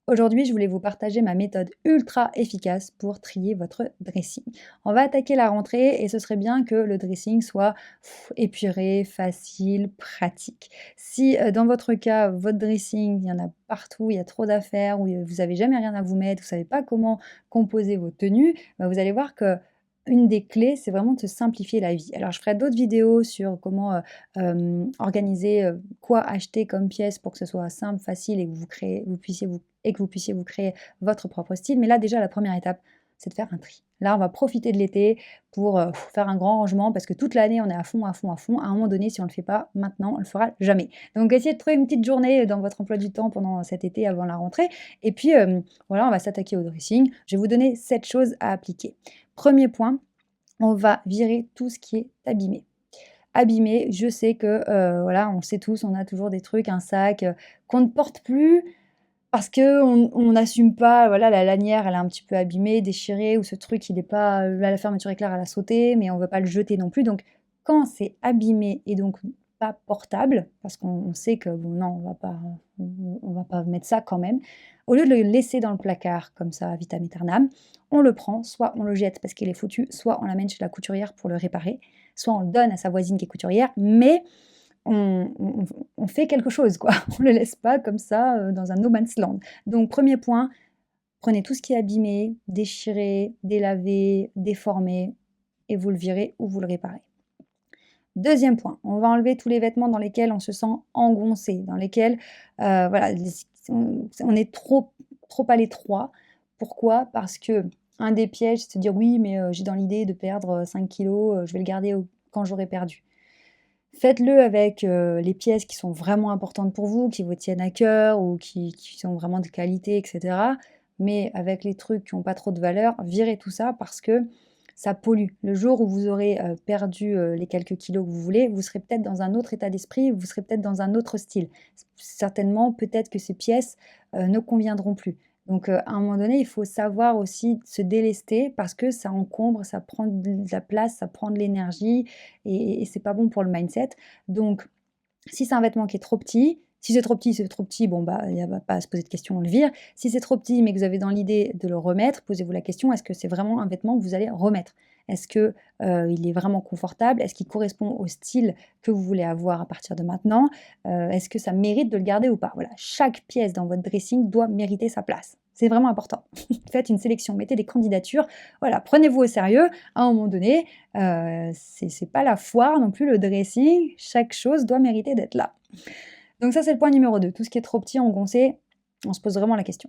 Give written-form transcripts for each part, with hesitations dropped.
Aujourd'hui, je voulais vous partager ma méthode ultra efficace pour trier votre dressing. On va attaquer la rentrée et ce serait bien que le dressing soit épuré, facile, pratique. Si dans votre cas, votre dressing, il y en a partout, il y a trop d'affaires, ou vous n'avez jamais rien à vous mettre, vous ne savez pas comment composer vos tenues, bah, vous allez voir que une des clés, c'est vraiment de se simplifier la vie. Alors, je ferai d'autres vidéos sur comment organiser, quoi acheter comme pièce pour que ce soit simple, facile et que vous puissiez vous créer votre propre style. Mais là, déjà, la première étape, c'est de faire un tri. Là, on va profiter de l'été pour faire un grand rangement parce que toute l'année, on est à fond, à fond, à fond. À un moment donné, si on ne le fait pas maintenant, on ne le fera jamais. Donc, essayez de trouver une petite journée dans votre emploi du temps pendant cet été avant la rentrée. Et puis, voilà, on va s'attaquer au dressing. Je vais vous donner 7 choses à appliquer. Premier point, on va virer tout ce qui est abîmé. Abîmé, je sais que, voilà, on sait tous, on a toujours des trucs, un sac, qu'on ne porte plus parce qu'on n'assume pas, voilà, la lanière, elle est un petit peu abîmée, déchirée ou ce truc, il est pas, la fermeture éclair, elle a sauté, mais on veut pas le jeter non plus. Donc quand c'est abîmé et donc pas portable, parce qu'on sait que bon, non, on va pas mettre ça quand même, au lieu de le laisser dans le placard comme ça, vitam aeternam, on le prend, soit on le jette parce qu'il est foutu, soit on l'amène chez la couturière pour le réparer, soit on le donne à sa voisine qui est couturière, mais on fait quelque chose, quoi. On ne le laisse pas comme ça, dans un no man's land. Donc premier point, prenez tout ce qui est abîmé, déchiré, délavé, déformé et vous le virez ou vous le réparez. Deuxième point, on va enlever tous les vêtements dans lesquels on se sent engoncé, dans lesquels, voilà, on est trop à l'étroit. Pourquoi? Parce qu'un des pièges, c'est de se dire: «Oui, mais j'ai dans l'idée de perdre, 5 kilogrammes, je vais le garder au quand j'aurai perdu». Faites-le avec, les pièces qui sont vraiment importantes pour vous, qui vous tiennent à cœur ou qui sont vraiment de qualité et cetera. Mais avec les trucs qui ont pas trop de valeur, virez tout ça parce que ça pollue. Le jour où vous aurez, perdu, les quelques kilos que vous voulez, vous serez peut-être dans un autre état d'esprit, vous serez peut-être dans un autre style. Certainement, peut-être que ces pièces, ne conviendront plus. Donc, à un moment donné, il faut savoir aussi se délester parce que ça encombre, ça prend de la place, ça prend de l'énergie et c'est pas bon pour le mindset. Donc, si c'est un vêtement qui est trop petit, si c'est trop petit, bon, bah, il y a pas à se poser de questions, on le vire. Si c'est trop petit, mais que vous avez dans l'idée de le remettre, posez-vous la question: «Est-ce que c'est vraiment un vêtement que vous allez remettre? Est-ce que, il est vraiment confortable? Est-ce qu'il correspond au style que vous voulez avoir à partir de maintenant? Est-ce que ça mérite de le garder ou pas?» Voilà, chaque pièce dans votre dressing doit mériter sa place. C'est vraiment important. Faites une sélection, mettez des candidatures, voilà, prenez-vous au sérieux. À un moment donné, c'est pas la foire non plus le dressing, chaque chose doit mériter d'être là. Donc ça, c'est le point numéro 2. Tout ce qui est trop petit, engoncé, on se pose vraiment la question.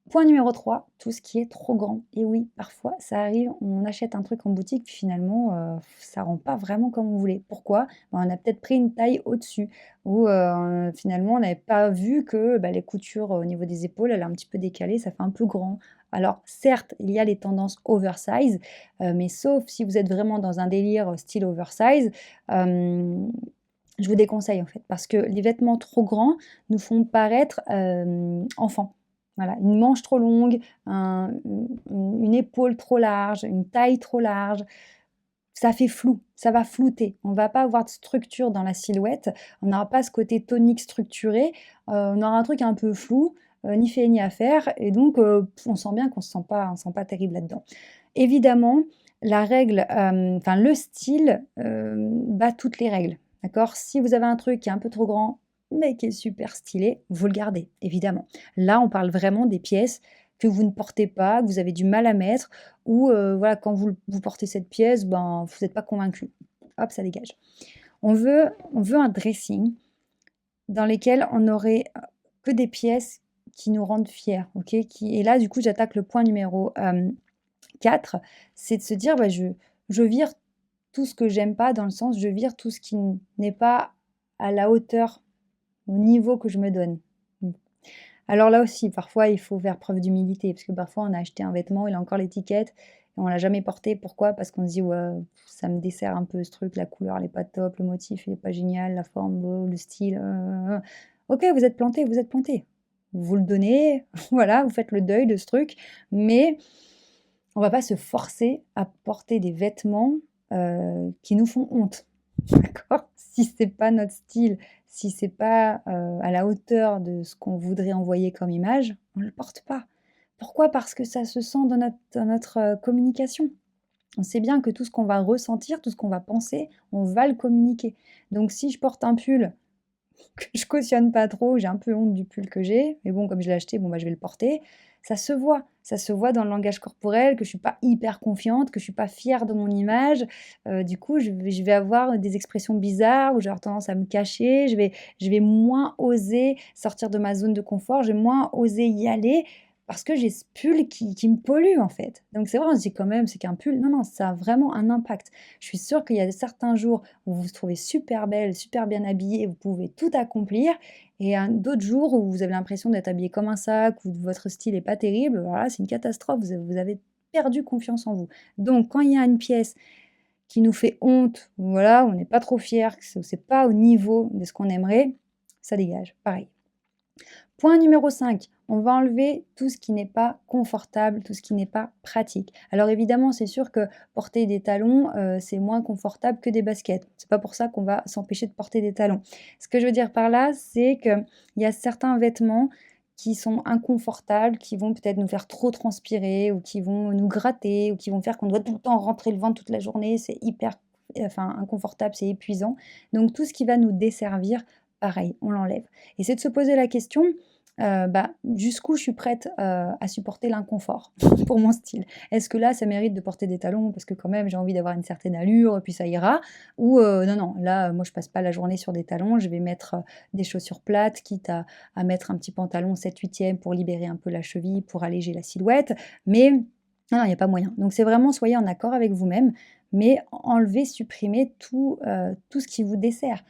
Point numéro 3, tout ce qui est trop grand. Et oui, parfois, ça arrive, on achète un truc en boutique, puis finalement, ça rend pas vraiment comme on voulait. Pourquoi? Ben, on a peut-être pris une taille au-dessus ou finalement, on n'avait pas vu que, bah, les coutures au niveau des épaules, elle est un petit peu décalée, ça fait un peu grand. Alors certes, il y a les tendances oversize, mais sauf si vous êtes vraiment dans un délire, style oversize, hem, je vous déconseille en fait, parce que les vêtements trop grands nous font paraître, enfants. Voilà, une manche trop longue, une épaule trop large, une taille trop large, ça fait flou, ça va flouter. On va pas avoir de structure dans la silhouette, on n'aura pas ce côté tonique structuré, on aura un truc un peu flou, ni fait ni à faire et donc on sent bien qu'on se sent pas terrible là-dedans. Évidemment, la règle, enfin le style, bat toutes les règles, d'accord? Si vous avez un truc qui est un peu trop grand, mais qui est super stylé, vous le gardez, évidemment. Là, on parle vraiment des pièces que vous ne portez pas, que vous avez du mal à mettre ou voilà, quand vous portez cette pièce, ben, vous êtes pas convaincu. Hop, ça dégage. On veut un dressing dans lesquels on aurait, que des pièces qui nous rendent fiers, OK? Qui et là, du coup, j'attaque le point numéro, 4, c'est de se dire: «Bah, je vire tout ce que j'aime pas», dans le sens, je vire tout ce qui n'est pas à la hauteur, au niveau que je me donne. Mmh. Alors là aussi, parfois, il faut faire preuve d'humilité parce que parfois, on a acheté un vêtement, il a encore l'étiquette et on l'a jamais porté. Pourquoi? Parce qu'on se dit: «Ouais, ça me dessert un peu ce truc, la couleur, elle est pas top, le motif, il est pas génial, la forme, le style, OK, vous êtes planté, vous êtes planté. Vous le donnez, voilà, vous faites le deuil de ce truc, mais on va pas se forcer à porter des vêtements, qui nous font honte, d'accord? Si c'est pas notre style, Si c'est pas, à la hauteur de ce qu'on voudrait envoyer comme image, on ne le porte pas. Pourquoi? Parce que ça se sent dans notre communication. On sait bien que tout ce qu'on va ressentir, tout ce qu'on va penser, on va le communiquer. Donc si je porte un pull que je cautionne pas trop, j'ai un peu honte du pull que j'ai, mais bon, comme je l'ai acheté, bon, bah, je vais le porter. Ça se voit. Ça se voit dans le langage corporel que je suis pas hyper confiante, que je suis pas fière de mon image. Du coup, je vais avoir des expressions bizarres où je vais avoir tendance à me cacher. Je vais moins oser sortir de ma zone de confort. Je vais moins oser y aller parce que j'ai ce pull qui me pollue, en fait. Donc c'est vrai, on se dit quand même: «C'est qu'un pull». Non, non, ça a vraiment un impact. Je suis sûre qu'il y a certains jours où vous vous trouvez super belle, super bien habillée, vous pouvez tout accomplir et d'autres jours où vous avez l'impression d'être habillée comme un sac, ou votre style est pas terrible, voilà, c'est une catastrophe, vous avez perdu confiance en vous. Donc quand il y a une pièce qui nous fait honte, voilà, on n'est pas trop fier, que c'est pas au niveau de ce qu'on aimerait, ça dégage, pareil. Point numéro 5, on va enlever tout ce qui n'est pas confortable, tout ce qui n'est pas pratique. Alors évidemment, c'est sûr que porter des talons, c'est moins confortable que des baskets. C'est pas pour ça qu'on va s'empêcher de porter des talons. Ce que je veux dire par là, c'est qu'il y a certains vêtements qui sont inconfortables, qui vont peut-être nous faire trop transpirer ou qui vont nous gratter ou qui vont faire qu'on doit tout le temps rentrer le ventre toute la journée. C'est hyper, enfin inconfortable, c'est épuisant. Donc tout ce qui va nous desservir, pareil, on l'enlève. Et c'est de se poser la question, bah, jusqu'où je suis prête, à supporter l'inconfort pour mon style? Est-ce que là, ça mérite de porter des talons parce que quand même j'ai envie d'avoir une certaine allure, puis ça ira? Ou, non, non, là, moi je passe pas la journée sur des talons, je vais mettre, des chaussures plates, quitte à mettre un petit pantalon 7/8 pour libérer un peu la cheville, pour alléger la silhouette, mais non, non, il y a pas moyen. Donc c'est vraiment soyez en accord avec vous-même, mais enlevez, supprimez tout ce qui vous dessert.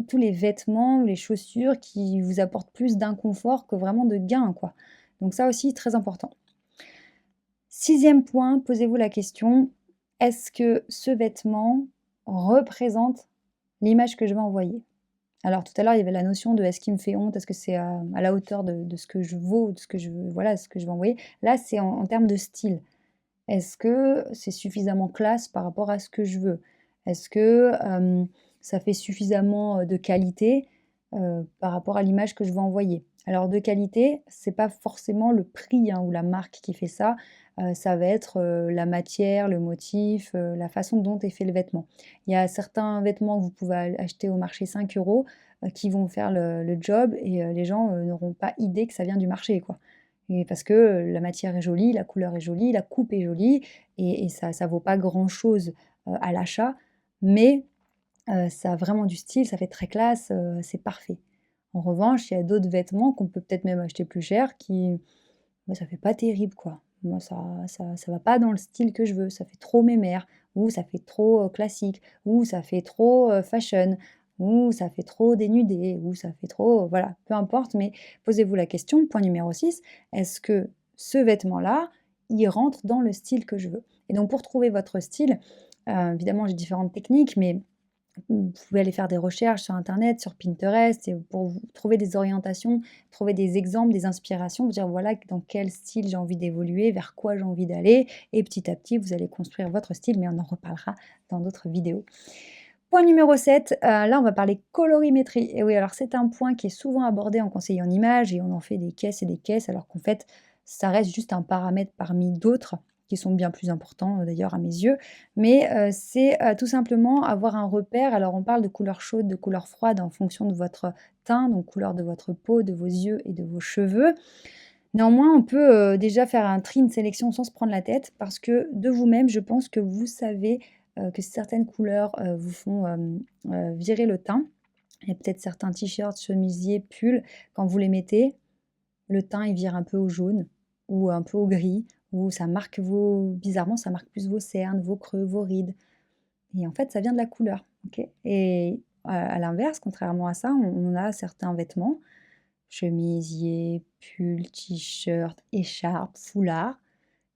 Tous les vêtements ou les chaussures qui vous apportent plus d'inconfort que vraiment de gain, quoi. Donc ça aussi, très important. Sixième point, posez-vous la question: «Est-ce que ce vêtement représente l'image que je veux envoyer?» Alors tout à l'heure, il y avait la notion de: «Est-ce qu'il me fait honte? Est-ce que c'est à la hauteur de ce que je vaux, de ce que je veux voilà, ce que je veux envoyer?» Là, c'est en termes de style. Est-ce que c'est suffisamment classe par rapport à ce que je veux? Est-ce que, ça fait suffisamment, de qualité, par rapport à l'image que je veux envoyer? Alors de qualité, c'est pas forcément le prix, hein, ou la marque qui fait ça, ça va être, la matière, le motif, la façon dont est fait le vêtement. Il y a certains vêtements que vous pouvez acheter au marché 5 €, qui vont faire le job et les gens, n'auront pas idée que ça vient du marché, quoi. Et parce que, la matière est jolie, la couleur est jolie, la coupe est jolie et ça vaut pas grand-chose, à l'achat, mais ça a vraiment du style, ça fait très classe, c'est parfait. En revanche, il y a d'autres vêtements qu'on peut peut-être même acheter plus cher qui, moi, ça fait pas terrible, quoi. Moi, ça va pas dans le style que je veux, ça fait trop mémère ou ça fait trop, classique ou ça fait trop, fashion ou ça fait trop dénudé ou ça fait trop voilà, peu importe, mais posez-vous la question, point numéro 6, est-ce que ce vêtement-là, il rentre dans le style que je veux? Et donc pour trouver votre style, évidemment, j'ai différentes techniques, mais vous pouvez aller faire des recherches sur internet, sur Pinterest et pour vous trouver des orientations, trouver des exemples, des inspirations, vous dire: «Voilà dans quel style j'ai envie d'évoluer, vers quoi j'ai envie d'aller» et petit à petit, vous allez construire votre style, mais on en reparlera dans d'autres vidéos. Point numéro 7, là, on va parler colorimétrie et oui, alors c'est un point qui est souvent abordé en conseiller en images et on en fait des caisses et des caisses alors qu'en fait, ça reste juste un paramètre parmi d'autres qui sont bien plus importants, d'ailleurs à mes yeux. Mais, c'est, tout simplement avoir un repère. Alors on parle de couleurs chaudes, de couleurs froides en fonction de votre teint, donc couleur de votre peau, de vos yeux et de vos cheveux. Néanmoins, on peut, déjà faire un tri, une sélection sans se prendre la tête parce que de vous-même, je pense que vous savez, que certaines couleurs, vous font, virer le teint. Il y a peut-être certains t-shirts, chemisiers, pulls, quand vous les mettez, le teint il vire un peu au jaune ou un peu au gris ou ça marque vos bizarrement, ça marque plus vos cernes, vos creux, vos rides et en fait, ça vient de la couleur, OK? Et à l'inverse, contrairement à ça, on a certains vêtements chemisiers, pulls, t-shirts, écharpes, foulards,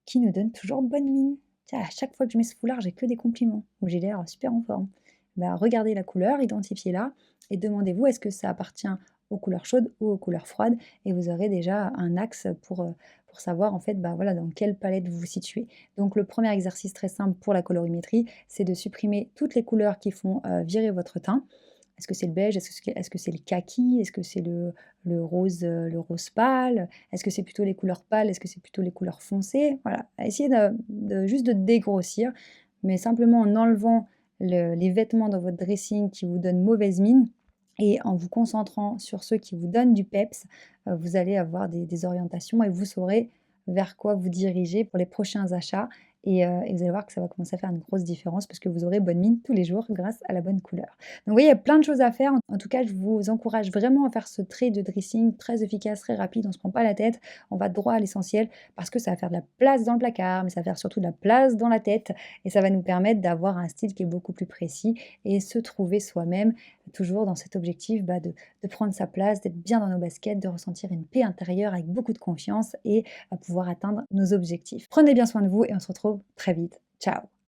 qui nous donnent toujours bonne mine. Tiens, à chaque fois que je mets ce foulard, j'ai que des compliments, où j'ai l'air super en forme. Bah, regardez la couleur, identifiez-la et demandez-vous est-ce que ça appartient aux couleurs chaudes ou aux couleurs froides et vous aurez déjà un axe pour savoir en fait bah, voilà, dans quelle palette vous vous situez. Donc le premier exercice très simple pour la colorimétrie, c'est de supprimer toutes les couleurs qui font virer votre teint. Est-ce que c'est le beige? Est-ce que c'est le kaki? Est-ce que c'est le rose pâle? Est-ce que c'est plutôt les couleurs pâles? Est-ce que c'est plutôt les couleurs foncées? Voilà, essayez juste de dégrossir, mais simplement en enlevant les vêtements dans votre dressing qui vous donnent mauvaise mine et en vous concentrant sur ceux qui vous donnent du peps, vous allez avoir des orientations et vous saurez vers quoi vous diriger pour les prochains achats et vous allez voir que ça va commencer à faire une grosse différence parce que vous aurez bonne mine tous les jours grâce à la bonne couleur. Donc oui, il y a plein de choses à faire. En tout cas, je vous encourage vraiment à faire ce trait de dressing très efficace, très rapide. On ne se prend pas la tête, on va droit à l'essentiel parce que ça va faire de la place dans le placard, mais ça va faire surtout de la place dans la tête et ça va nous permettre d'avoir un style qui est beaucoup plus précis et se trouver soi-même, toujours dans cet objectif de prendre sa place, d'être bien dans nos baskets, de ressentir une paix intérieure avec beaucoup de confiance et à pouvoir atteindre nos objectifs. Prenez bien soin de vous et on se retrouve très vite. Ciao!